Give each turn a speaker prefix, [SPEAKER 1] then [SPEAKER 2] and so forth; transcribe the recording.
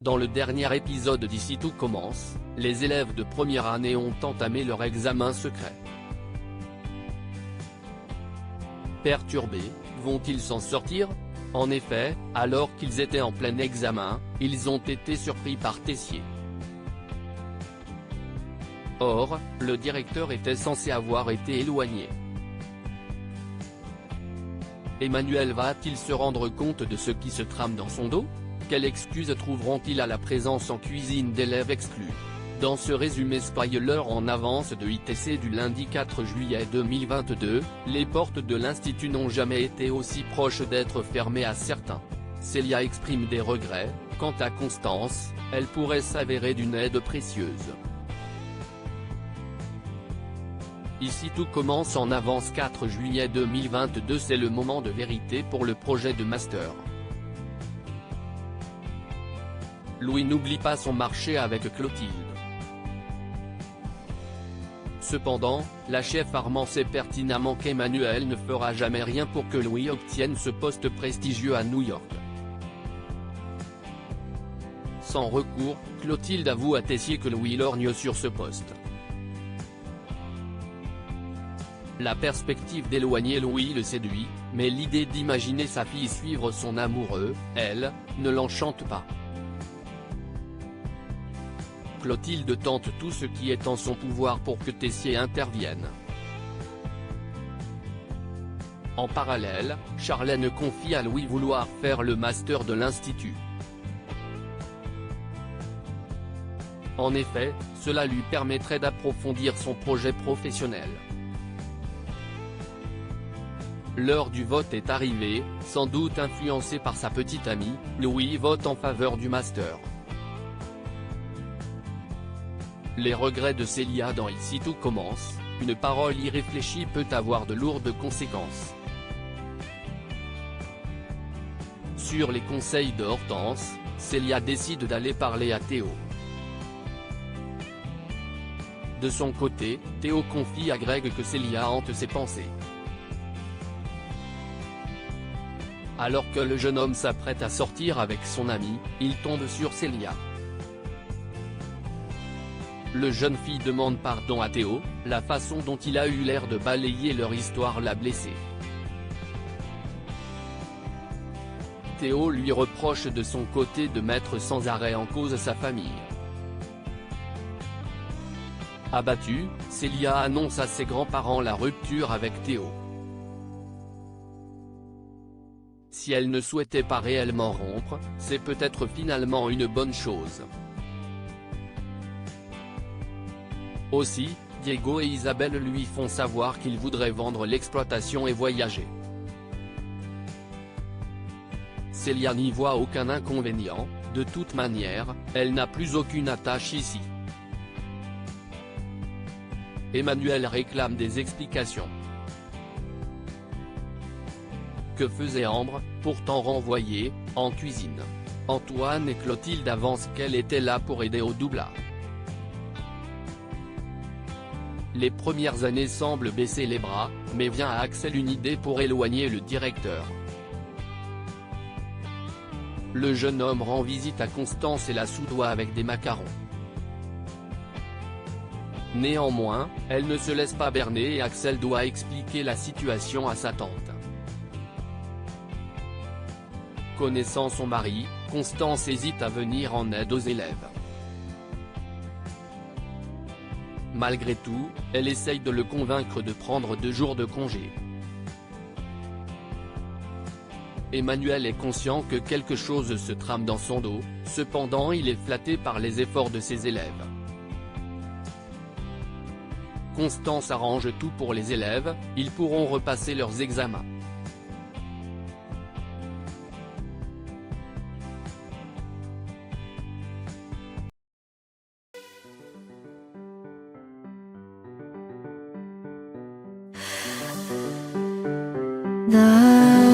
[SPEAKER 1] Dans le dernier épisode d'Ici tout commence, les élèves de première année ont entamé leur examen secret. Perturbés, vont-ils s'en sortir? En effet, alors qu'ils étaient en plein examen, ils ont été surpris par Tessier. Or, le directeur était censé avoir été éloigné. Emmanuel va-t-il se rendre compte de ce qui se trame dans son dos? Quelle trouveront-ils à la présence en cuisine d'élèves exclus? Dans ce résumé spoiler en avance de ITC du lundi 4 juillet 2022, les portes de l'Institut n'ont jamais été aussi proches d'être fermées à certains. Célia exprime des regrets. Quant à Constance, elle pourrait s'avérer d'une aide précieuse. Ici tout commence en avance 4 juillet 2022. C'est le moment de vérité pour le projet de master. Louis n'oublie pas son marché avec Clotilde. Cependant, la chef Armand sait pertinemment qu'Emmanuel ne fera jamais rien pour que Louis obtienne ce poste prestigieux à New York. Sans recours, Clotilde avoue à Tessier que Louis lorgne sur ce poste. La perspective d'éloigner Louis le séduit, mais l'idée d'imaginer sa fille suivre son amoureux, elle, ne l'enchante pas. Clotilde tente tout ce qui est en son pouvoir pour que Tessier intervienne. En parallèle, Charlène confie à Louis vouloir faire le master de l'Institut. En effet, cela lui permettrait d'approfondir son projet professionnel. L'heure du vote est arrivée, sans doute influencé par sa petite amie, Louis vote en faveur du master. Les regrets de Célia dans Ici tout commence, une parole irréfléchie peut avoir de lourdes conséquences. Sur les conseils de Hortense, Célia décide d'aller parler à Théo. De son côté, Théo confie à Greg que Célia hante ses pensées. Alors que le jeune homme s'apprête à sortir avec son ami, il tombe sur Célia. Le jeune fille demande pardon à Théo, la façon dont il a eu l'air de balayer leur histoire l'a blessé. Théo lui reproche de son côté de mettre sans arrêt en cause sa famille. Abattue, Célia annonce à ses grands-parents la rupture avec Théo. Si elle ne souhaitait pas réellement rompre, c'est peut-être finalement une bonne chose. Aussi, Diego et Isabelle lui font savoir qu'ils voudraient vendre l'exploitation et voyager. Célia n'y voit aucun inconvénient, de toute manière, elle n'a plus aucune attache ici. Emmanuel réclame des explications. Que faisait Ambre, pourtant renvoyée, en cuisine? Antoine et Clotilde avancent qu'elle était là pour aider au doublage. Les premières années semblent baisser les bras, mais vient à Axel une idée pour éloigner le directeur. Le jeune homme rend visite à Constance et la soudoie avec des macarons. Néanmoins, elle ne se laisse pas berner et Axel doit expliquer la situation à sa tante. Connaissant son mari, Constance hésite à venir en aide aux élèves. Malgré tout, elle essaye de le convaincre de prendre 2 jours de congé. Emmanuel est conscient que quelque chose se trame dans son dos, cependant il est flatté par les efforts de ses élèves. Constance arrange tout pour les élèves, ils pourront repasser leurs examens.
[SPEAKER 2] 나